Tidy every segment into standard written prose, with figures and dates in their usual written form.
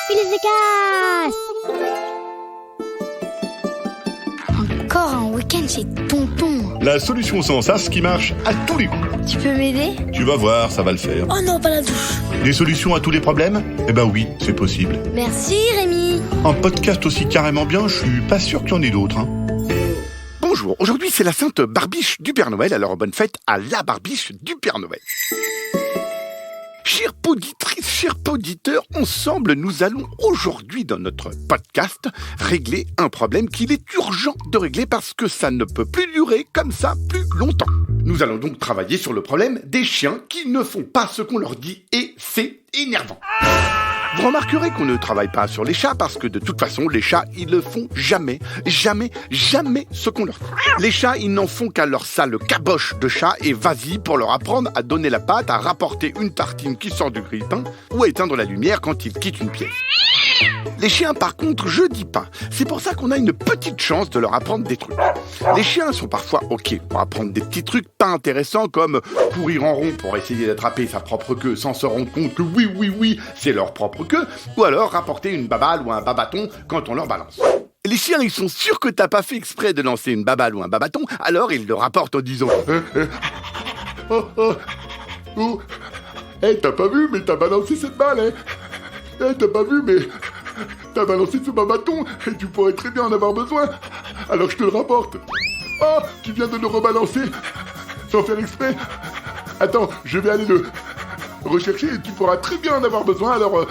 Files efficaces. Encore un week-end chez Tonton. La solution sans sas qui marche à tous les coups. Tu peux m'aider? Tu vas voir, ça va le faire. Oh non, pas la douche. Des solutions à tous les problèmes? Eh ben oui, c'est possible. Merci Rémi. Un podcast aussi carrément bien, je suis pas sûr qu'il y en ait d'autres. Bonjour, aujourd'hui c'est la sainte Barbiche du Père Noël, alors bonne fête à la Barbiche du Père Noël. Chères poditrices, chers poditeurs, ensemble nous allons aujourd'hui dans notre podcast régler un problème qu'il est urgent de régler parce que ça ne peut plus durer comme ça plus longtemps. Nous allons donc travailler sur le problème des chiens qui ne font pas ce qu'on leur dit et c'est énervant. Vous remarquerez qu'on ne travaille pas sur les chats parce que de toute façon, les chats, ils ne font jamais ce qu'on leur dit. Les chats, ils n'en font qu'à leur sale caboche de chat et vas-y pour leur apprendre à donner la patte, à rapporter une tartine qui sort du grille-pain ou à éteindre la lumière quand ils quittent une pièce. Les chiens, par contre, je dis pas. C'est pour ça qu'on a une petite chance de leur apprendre des trucs. Les chiens sont parfois OK pour apprendre des petits trucs pas intéressants comme courir en rond pour essayer d'attraper sa propre queue sans se rendre compte que oui, c'est leur propre queue, ou alors rapporter une baballe ou un babaton quand on leur balance. Les chiens, ils sont sûrs que t'as pas fait exprès de lancer une baballe ou un babaton, alors ils le rapportent en disant T'as pas vu, mais t'as balancé cette balle, hein. T'as pas vu, mais t'as balancé ce babaton, et tu pourrais très bien en avoir besoin. Alors je te le rapporte. Oh, tu viens de le rebalancer, sans faire exprès. Attends, je vais aller le rechercher, et tu pourras très bien en avoir besoin, alors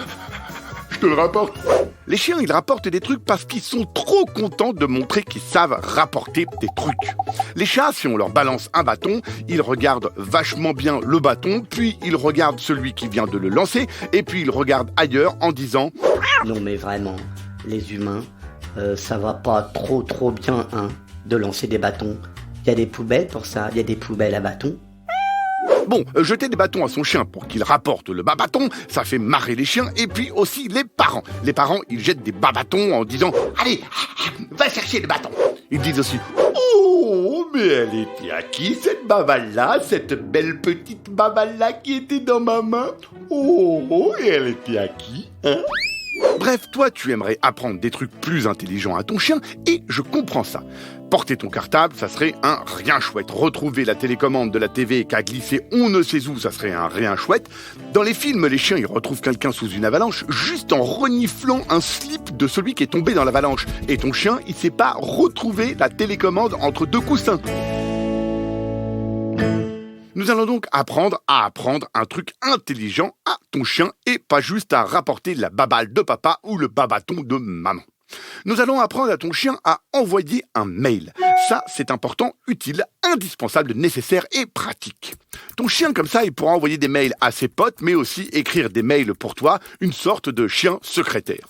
je te le rapporte. Les chiens, ils rapportent des trucs parce qu'ils sont trop contents de montrer qu'ils savent rapporter des trucs. Les chats, si on leur balance un bâton, ils regardent vachement bien le bâton, puis ils regardent celui qui vient de le lancer, et puis ils regardent ailleurs en disant « Non mais vraiment, les humains, ça va pas trop bien, hein, de lancer des bâtons. Il y a des poubelles pour ça, il y a des poubelles à bâtons. » Bon, jeter des bâtons à son chien pour qu'il rapporte le bâton, ça fait marrer les chiens et puis aussi les parents. Les parents, ils jettent des bâtons en disant « Allez, va chercher le bâton !» Ils disent aussi « Oh, mais elle était à qui cette baballe-là, cette belle petite baballe-là qui était dans ma main? Oh, et elle était à qui, hein? » Bref, toi, tu aimerais apprendre des trucs plus intelligents à ton chien, et je comprends ça. Porter ton cartable, ça serait un rien chouette. Retrouver la télécommande de la TV qu'a glissé on ne sait où, ça serait un rien chouette. Dans les films, les chiens, ils retrouvent quelqu'un sous une avalanche juste en reniflant un slip de celui qui est tombé dans l'avalanche. Et ton chien, il sait pas retrouver la télécommande entre deux coussins. Nous allons donc apprendre à apprendre un truc intelligent à ton chien et pas juste à rapporter la baballe de papa ou le babaton de maman. Nous allons apprendre à ton chien à envoyer un mail. Ça, c'est important, utile, indispensable, nécessaire et pratique. Ton chien, comme ça, il pourra envoyer des mails à ses potes, mais aussi écrire des mails pour toi, une sorte de chien secrétaire.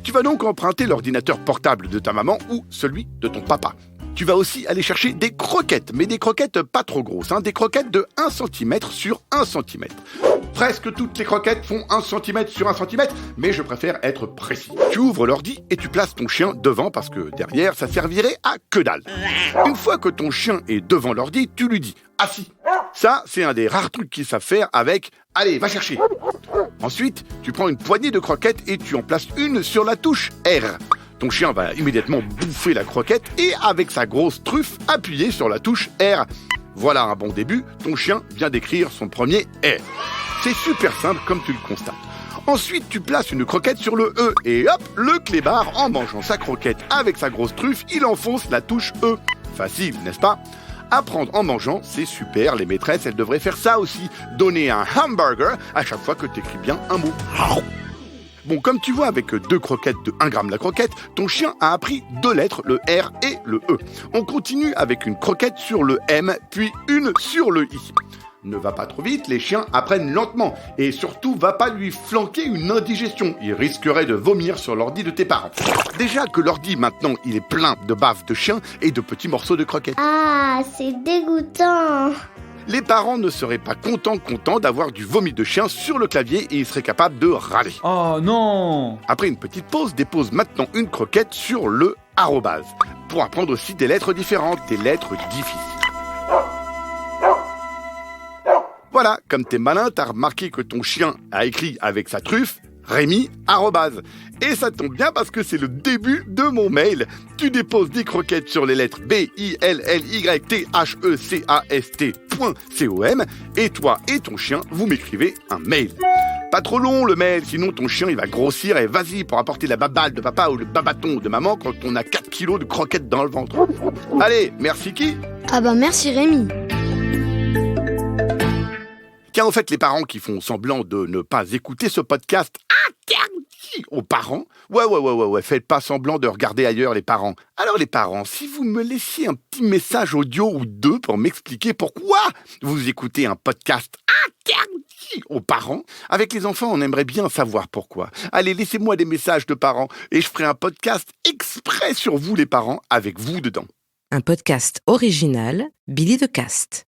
Tu vas donc emprunter l'ordinateur portable de ta maman ou celui de ton papa. Tu vas aussi aller chercher des croquettes, mais des croquettes pas trop grosses, des croquettes de 1 cm sur 1 cm. Presque toutes les croquettes font 1 cm sur 1 cm, mais je préfère être précis. Tu ouvres l'ordi et tu places ton chien devant parce que derrière, ça servirait à que dalle. Une fois que ton chien est devant l'ordi, tu lui dis « Assis ». Ça, c'est un des rares trucs qu'ils savent faire avec « Allez, va chercher ». Ensuite, tu prends une poignée de croquettes et tu en places une sur la touche R. Ton chien va immédiatement bouffer la croquette et avec sa grosse truffe, appuyer sur la touche R. Voilà un bon début, ton chien vient d'écrire son premier R. C'est super simple comme tu le constates. Ensuite, tu places une croquette sur le E et hop, le clébard, en mangeant sa croquette avec sa grosse truffe, il enfonce la touche E. Facile, n'est-ce pas ? Apprendre en mangeant, c'est super, les maîtresses, elles devraient faire ça aussi. Donner un hamburger à chaque fois que tu écris bien un mot. Bon, comme tu vois, avec 2 croquettes de 1 gramme la croquette, ton chien a appris 2 lettres, le R et le E. On continue avec une croquette sur le M, puis une sur le I. Ne va pas trop vite, les chiens apprennent lentement. Et surtout, va pas lui flanquer une indigestion. Il risquerait de vomir sur l'ordi de tes parents. Déjà que l'ordi, maintenant, il est plein de baves de chiens et de petits morceaux de croquettes. Ah, c'est dégoûtant. Les parents ne seraient pas contents d'avoir du vomi de chien sur le clavier et ils seraient capables de râler. Oh non! Après une petite pause, dépose maintenant une croquette sur le arrobase pour apprendre aussi des lettres différentes, des lettres difficiles. Voilà, comme t'es malin, t'as remarqué que ton chien a écrit avec sa truffe Rémi, arrobase. Et ça tombe bien parce que c'est le début de mon mail. Tu déposes des croquettes sur les lettres BILLYTHECAST.com et toi et ton chien, vous m'écrivez un mail. Pas trop long le mail, sinon ton chien il va grossir et vas-y pour apporter la baballe de papa ou le babaton de maman quand on a 4 kilos de croquettes dans le ventre. Allez, merci qui ? Ah bah merci Rémi. Tiens, en fait, les parents qui font semblant de ne pas écouter ce podcast interdit aux parents. Ouais, faites pas semblant de regarder ailleurs les parents. Alors les parents, si vous me laissiez un petit message audio ou deux pour m'expliquer pourquoi vous écoutez un podcast interdit aux parents, avec les enfants, on aimerait bien savoir pourquoi. Allez, laissez-moi des messages de parents et je ferai un podcast exprès sur vous les parents avec vous dedans. Un podcast original, Billy de Cast.